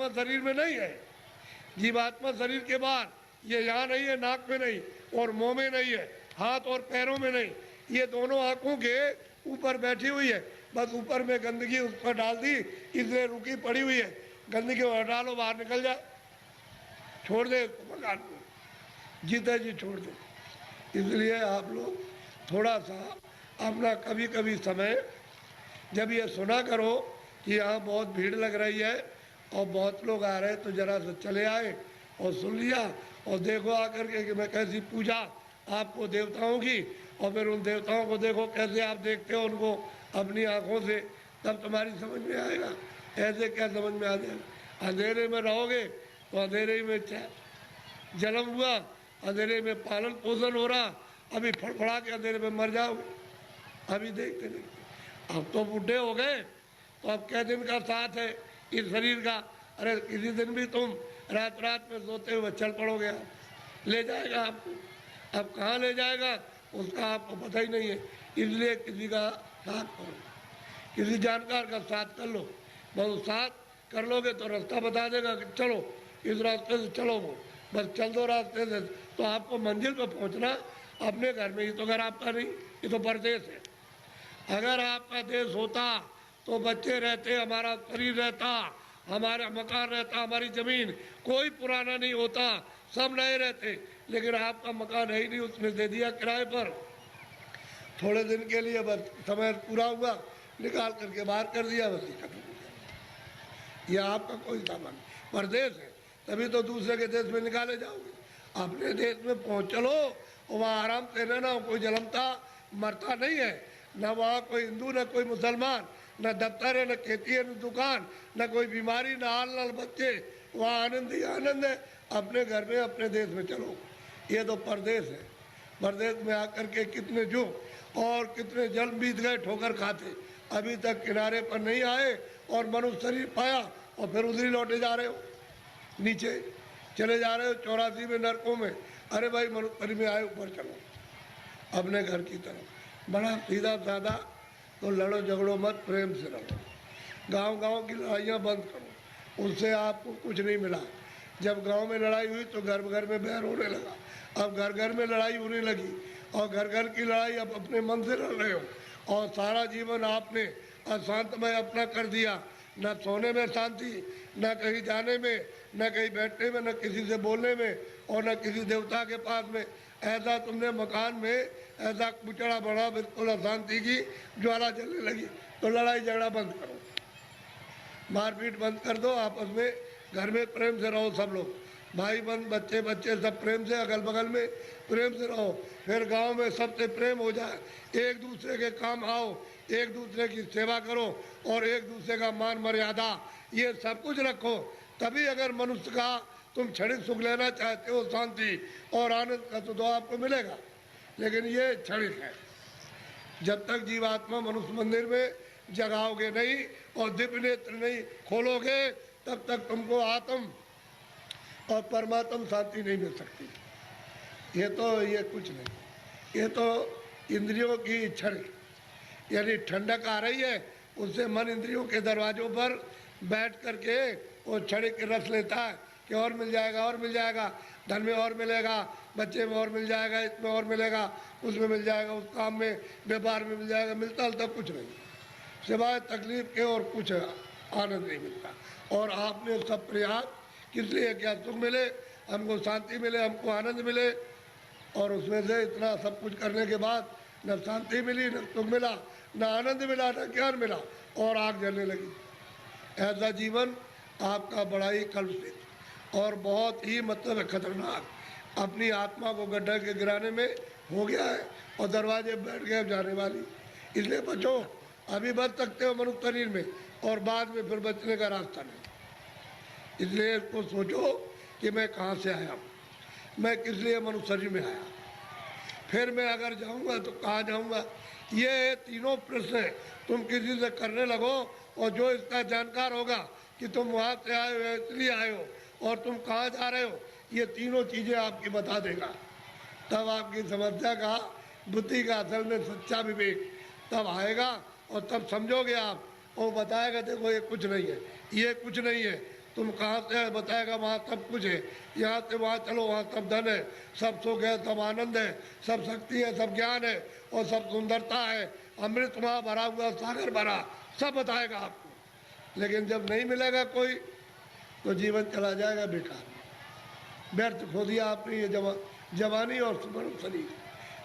शरीर में नहीं है। जीवात्मा शरीर के बाहर, ये यहाँ नहीं है, नाक में नहीं और मुंह में नहीं है, हाथ और पैरों में नहीं, ये दोनों आंखों के ऊपर बैठी हुई है। बस ऊपर में गंदगी उस पर डाल दी, इसलिए रुकी पड़ी हुई है। गंदगी हटा लो, बाहर निकल जाए, छोड़ दे मकान को, जीते जी छोड़ दे। इसलिए आप लोग थोड़ा सा अपना कभी कभी समय, जब ये सुना करो कि यहाँ बहुत भीड़ लग रही है और बहुत लोग आ रहे हैं, तो जरा से चले आए और सुन लिया और देखो आकर के कि मैं कैसी पूजा आपको देवताओं की, और फिर उन देवताओं को देखो कैसे आप देखते हो उनको अपनी आंखों से, तब तुम्हारी समझ में आएगा। ऐसे क्या समझ में आ जाएगा? अंधेरे में रहोगे तो अंधेरे में जन्म हुआ, अंधेरे में पालन पोषण हो रहा, अभी फड़फड़ा के अंधेरे में मर जाओगे। अभी देखते देखते अब तो बूढ़े हो गए, तो अब क्या दिन का साथ है इस शरीर का? अरे किसी दिन भी तुम रात रात में सोते हुए चल पड़ोगे, आप ले जाएगा आपको। अब कहाँ ले जाएगा उसका आपको पता ही नहीं है। इसलिए किसी का साथ करो, किसी जानकार का साथ कर लो। बहुत साथ कर लोगे तो रास्ता बता देगा कि चलो इस रास्ते से चलो, वो बस चल दो रास्ते से, तो आपको मंजिल पर पहुंचना अपने घर में ही। तो घर आपका नहीं, ये तो परदेश है। अगर आपका देश होता तो बच्चे रहते, हमारा शरीर रहता, हमारा मकान रहता, हमारी जमीन, कोई पुराना नहीं होता, सब नए रहते। लेकिन आपका मकान है ही नहीं, उसने दे दिया किराए पर, थोड़े दिन के लिए, बस समय पूरा हुआ निकाल करके बाहर कर दिया, बस खत्म हो गया। यह आपका कोई सामान परदेश है, तभी तो दूसरे के देश में निकाले जाओगे। अपने देश में पहुँच चलो, वहाँ आराम से रहना, कोई जन्मता मरता नहीं है, न वहाँ कोई हिंदू न कोई मुसलमान, न दफ्तर है, न खेती है, न दुकान, न कोई बीमारी, न हाल न बच्चे, वहाँ आनंद ही आनंद है। अपने घर में अपने देश में चलो। ये तो परदेश है। परदेश में आकर के कितने जुग और कितने जन्म बीत गए ठोकर खाते, अभी तक किनारे पर नहीं आए और मनुष्य शरीर पाया और फिर उधर ही लौटे जा रहे हो, नीचे चले जा रहे हो 84 में नरकों में। अरे भाई मनुष्य शरीर में आए, ऊपर चलो अपने घर की तरफ। बड़ा सीधा साधा, तो लड़ो झगड़ो मत, प्रेम से रहो। गांव-गांव की लड़ाइयाँ बंद करो, उससे आपको कुछ नहीं मिला। जब गांव में लड़ाई हुई तो घर घर में बैर होने लगा, अब घर घर में लड़ाई होने लगी, और घर घर की लड़ाई अब अपने मन से लड़ रहे हो। और सारा जीवन आपने अशांतमय अपना कर दिया, न सोने में शांति, न कहीं जाने में, न कहीं बैठने में, न किसी से बोलने में, और न किसी देवता के पास में। ऐसा तुमने मकान में ऐसा कुचड़ा बढ़ा, बिल्कुल अशांति की ज्वाला जलने लगी। तो लड़ाई झगड़ा बंद करो, मारपीट बंद कर दो, आपस में घर में प्रेम से रहो। सब लोग भाई बहन, बच्चे बच्चे सब प्रेम से, अगल बगल में प्रेम से रहो। फिर गांव में सबसे प्रेम हो जाए, एक दूसरे के काम आओ, एक दूसरे की सेवा करो, और एक दूसरे का मान मर्यादा ये सब कुछ रखो। तभी अगर मनुष्य का तुम क्षणिक सुख लेना चाहते हो, शांति और आनंद का, तो आपको मिलेगा। लेकिन ये क्षणिक है। जब तक जीवात्मा मनुष्य मंदिर में जगाओगे नहीं और दिव्य नेत्र नहीं खोलोगे, तब तक तुमको आत्म और परमात्म शांति नहीं मिल सकती। ये कुछ नहीं, ये तो इंद्रियों की क्षणिक, यानी ठंडक आ रही है, उससे मन इंद्रियों के दरवाजों पर बैठ करके वो क्षणिक रस लेता है कि और मिल जाएगा, और मिल जाएगा, धन में और मिलेगा, बच्चे में और मिल जाएगा, इसमें और मिलेगा, उसमें मिल जाएगा, उस काम में व्यापार में मिल जाएगा। मिलता हलता कुछ नहीं, सिवाय तकलीफ के और कुछ आनंद नहीं मिलता। और आपने सब प्रयास किस लिए क्या? सुख मिले, हमको शांति मिले, हमको आनंद मिले, और उसमें से इतना सब कुछ करने के बाद न शांति मिली, न सुख मिला, न आनंद मिला, न ज्ञान मिला, और आग जलने लगी। ऐसा जीवन आपका बड़ा ही कलुषित और बहुत ही मतलब खतरनाक, अपनी आत्मा को गड्ढे के गिराने में हो गया है, और दरवाजे बैठ गए जाने वाली। इसलिए बचो, अभी बच सकते हो मनुष्य शरीर में, और बाद में फिर बचने का रास्ता नहीं। इसलिए इसको सोचो कि मैं कहाँ से आया हूँ, मैं किस लिए मनुष्य शरीर में आया, फिर मैं अगर जाऊँगा तो कहाँ जाऊँगा। ये तीनों प्रश्न तुम किसी से करने लगो, और जो इसका जानकार होगा कि तुम वहाँ से आए हो, इसलिए आए हो, और तुम कहाँ जा रहे हो, ये तीनों चीज़ें आपकी बता देगा। तब आपकी समस्या का, बुद्धि का असल में सच्चा विवेक तब आएगा, और तब समझोगे आप। और बताएगा देखो ये कुछ नहीं है, ये कुछ नहीं है, तुम कहाँ से है, बताएगा वहाँ सब कुछ है, यहाँ से वहाँ चलो वहाँ सब धन है, सब सुख है, सब आनंद है, सब शक्ति है, सब ज्ञान है और सब सुंदरता है, अमृत वहाँ भरा हुआ, सागर भरा, सब बताएगा आपको। लेकिन जब नहीं मिलेगा कोई तो जीवन चला जाएगा बेकार, व्यर्थ खो दिया आपने ये जवानी और सुमन शरीर।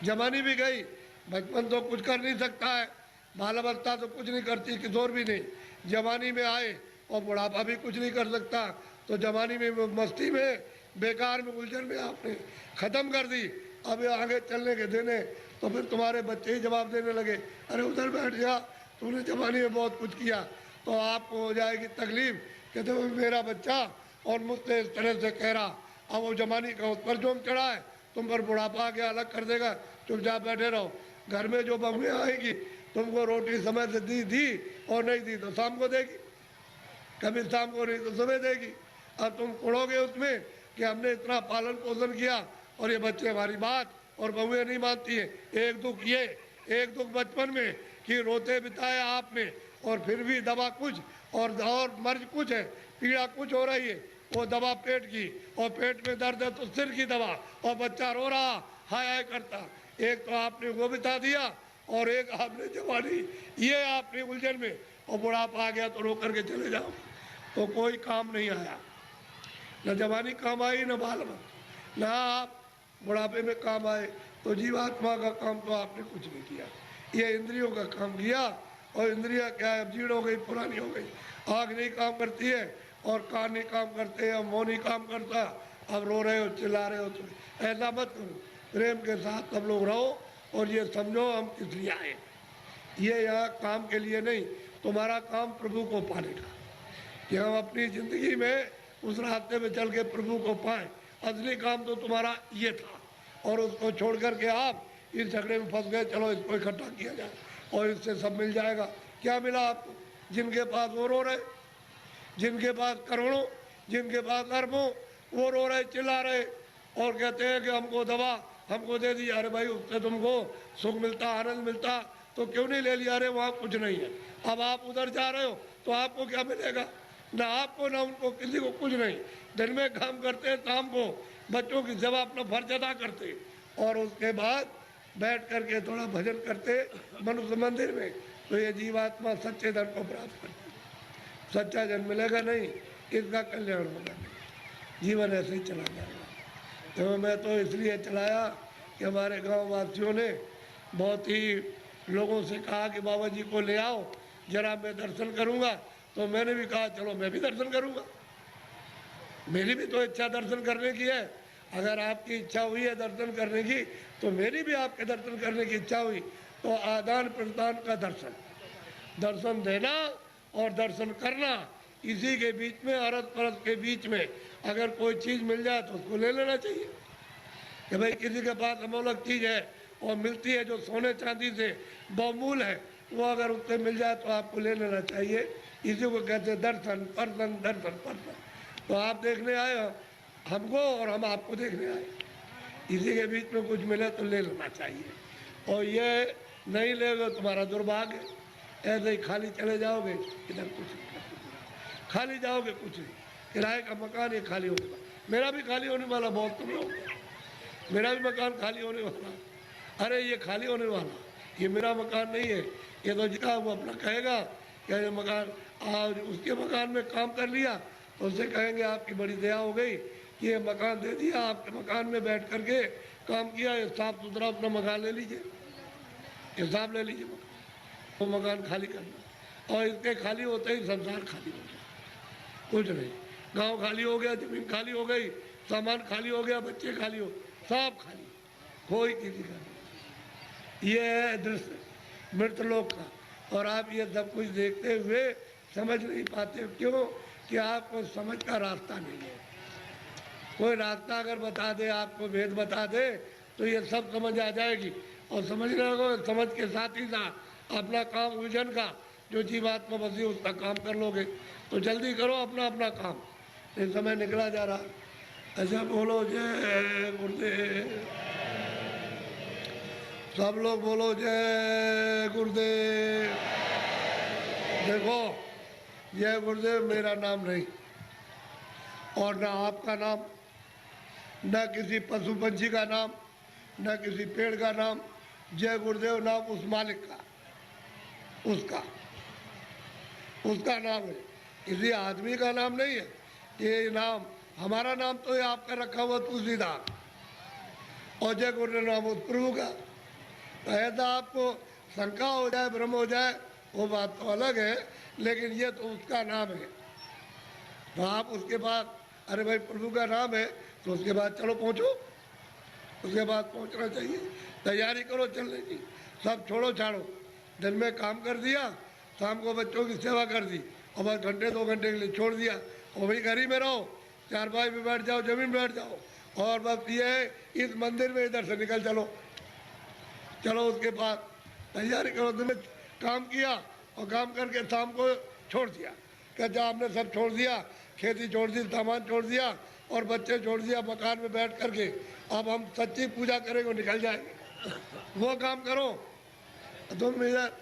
जवानी भी गई, बचपन तो कुछ कर नहीं सकता है, बालावस्था तो कुछ नहीं करती, किशोर भी नहीं, जवानी में आए और बुढ़ापा भी कुछ नहीं कर सकता। तो जवानी में मस्ती में बेकार में उलझन में आपने ख़त्म कर दी। अब ये आगे चलने के देने तो फिर तुम्हारे बच्चे ही जवाब देने लगे, अरे उधर बैठ जा, तूने जवानी में बहुत कुछ किया। तो आपको हो जाएगी तकलीफ, कहते वो मेरा बच्चा और मुझसे इस तरह से कह रहा। अब वो जवानी का उस पर जोम चढ़ा है, तुम पर बुढ़ापा आके अलग कर देगा, चुपचाप बैठे रहो। घर में जो बहुएं आएगी, तुमको रोटी समय से दी और नहीं दी तो शाम को देगी, कभी शाम को नहीं तो सुबह देगी। अब तुम उड़ोगे उसमें कि हमने इतना पालन पोषण किया और ये बच्चे हमारी बात और बहुएं नहीं मानती हैं। एक दुख ये, एक दुख बचपन में कि रोते बिताया आपने और फिर भी दवा कुछ और मर्ज कुछ है, पीड़ा कुछ हो रही है, वो दवा पेट की और पेट में दर्द है तो सिर की दवा और बच्चा रो रहा हाय हाय करता। एक तो आपने वो बिता दिया और एक आपने जवानी, ये आपने उलझन में, और बुढ़ापा आ गया तो रो करके चले जाओ तो कोई काम नहीं आया, न जवानी काम आई न बाल न आप बुढ़ापे में काम आए। तो जीवात्मा का काम तो आपने कुछ नहीं किया, ये इंद्रियों का काम किया। और इंद्रियां क्या है, अब जीर्ण हो गई, पुरानी हो गई, आँख नहीं काम करती है और कान नहीं काम करते हैं, मुँह नहीं काम करता। अब रो रहे हो, चिल्ला रहे हो, तो ऐसा मत करो, प्रेम के साथ सब लोग रहो और ये समझो हम किस लिए आए। ये यहाँ काम के लिए नहीं, तुम्हारा काम प्रभु को पाने का, कि हम अपनी ज़िंदगी में उस रास्ते में चल के प्रभु को पाएं। असली काम तो तुम्हारा ये था और उसको छोड़ करके आप इस झगड़े में फंस गए, चलो इसको इकट्ठा किया जाए और इससे सब मिल जाएगा। क्या मिला आपको? जिनके पास वो रो रहे, जिनके पास करोड़ों, जिनके पास अरबों, वो रो रहे, चिल्ला रहे और कहते हैं कि हमको दवा हमको दे दी। अरे भाई उससे तुमको सुख मिलता, आनंद मिलता तो क्यों नहीं ले लिया? अरे वहाँ कुछ नहीं है। अब आप उधर जा रहे हो तो आपको क्या मिलेगा? ना आपको ना उनको, किसी को कुछ नहीं। दिन में काम करते हैं, शाम को बच्चों की सेवा अपना फर्ज अदा करते और उसके बाद बैठ करके थोड़ा भजन करते मनुष्य मंदिर में, तो ये जीवात्मा सच्चे धन को प्राप्त करती। सच्चा जन मिलेगा नहीं, इसका कल्याण होगा नहीं, जीवन ऐसे ही चला जाएगा। तो मैं तो इसलिए चलाया कि हमारे गांव वासियों ने बहुत ही लोगों से कहा कि बाबा जी को ले आओ जरा मैं दर्शन करूंगा। तो मैंने भी कहा चलो मैं भी दर्शन करूंगा, मेरी भी तो इच्छा दर्शन करने की है। अगर आपकी इच्छा हुई है दर्शन करने की तो मेरी भी आपके दर्शन करने की इच्छा हुई। तो आदान प्रदान का दर्शन, दर्शन देना और दर्शन करना, इसी के बीच में, अरस परस के बीच में अगर कोई चीज़ मिल जाए तो उसको ले लेना चाहिए। कि भाई किसी के पास अमूल्य चीज़ है और मिलती है जो सोने चांदी से बहुमूल है, वो अगर उससे मिल जाए तो आपको ले लेना चाहिए। इसी को कहते हैं दर्शन पर्सन, दर्शन पर्सन। तो आप देखने आए हमको और हम आपको देखने आए, इसी के बीच में कुछ मिले तो ले लेना चाहिए। और ये नहीं लेगा तुम्हारा दुर्भाग्य, ऐसे ही खाली चले जाओगे, इधर कुछ नहीं, खाली जाओगे कुछ नहीं। किराए का मकान ये खाली होने वाला, मेरा भी खाली होने वाला, बहुत तुम लोग, मेरा भी मकान खाली होने वाला। अरे ये खाली होने वाला, ये मेरा मकान नहीं है, ये तो जितना वो अपना कहेगा क्या ये मकान, आज उसके मकान में काम कर लिया तो उससे कहेंगे आपकी बड़ी दया हो गई कि ये मकान दे दिया, आपके मकान में बैठ करके काम किया, ये साफ सुथरा अपना मकान ले लीजिए, हिसाब ले लीजिए मकान, वो मकान खाली करना। और इसके खाली होते ही संसार खाली हो गया, कुछ नहीं। गांव खाली हो गया, जमीन खाली हो गई, सामान खाली हो गया, बच्चे खाली हो, सब खाली, कोई किसी का नहीं। ये है दृश्य मृतलोक का। और आप ये सब कुछ देखते हुए समझ नहीं पाते, क्यों? कि आपको समझ का रास्ता नहीं है। कोई रास्ता अगर बता दे, आपको भेद बता दे तो ये सब समझ आ जाएगी। और समझने लगोगे, समझ के साथ ही साथ अपना काम उलझन का जो जीवात्मा बसी उसका काम कर लोगे। तो जल्दी करो अपना अपना काम, ये समय निकला जा रहा। ऐसा बोलो जय गुरुदेव, सब लोग बोलो जय गुरुदेव। देखो जय गुरुदेव मेरा नाम नहीं, और ना आपका नाम, न किसी पशु पंछी का नाम, न किसी पेड़ का नाम। जय गुरुदेव नाम उस मालिक का, उसका नाम है, किसी आदमी का नाम नहीं है। ये नाम हमारा नाम तो ये आपका रखा हुआ तुलसीदास, और जय गुरुदेव नाम उस प्रभु का। तो ऐसा आपको शंका हो जाए, भ्रम हो जाए, वो बात तो अलग है, लेकिन ये तो उसका नाम है। तो आप उसके बाद, अरे भाई प्रभु का नाम है, तो उसके बाद चलो पहुँचो, उसके बाद पहुँचना चाहिए, तैयारी करो चलने की। सब छोड़ो छाड़ो, दिन में काम कर दिया, शाम को बच्चों की सेवा कर दी, और बस घंटे 2 घंटे के लिए छोड़ दिया, और वही घर ही में रहो, चारपाई में बैठ जाओ, जमीन बैठ जाओ, और बस ये है इस मंदिर में इधर से निकल चलो। चलो उसके बाद तैयारी करो, दिन में काम किया और काम करके शाम को छोड़ दिया, कहते आपने सब छोड़ दिया, खेती छोड़ दी, सामान छोड़ दिया, और बच्चे छोड़ दिया, मकान में बैठ करके अब हम सच्ची पूजा करेंगे, निकल जाएंगे। वो काम करो, तुम इधर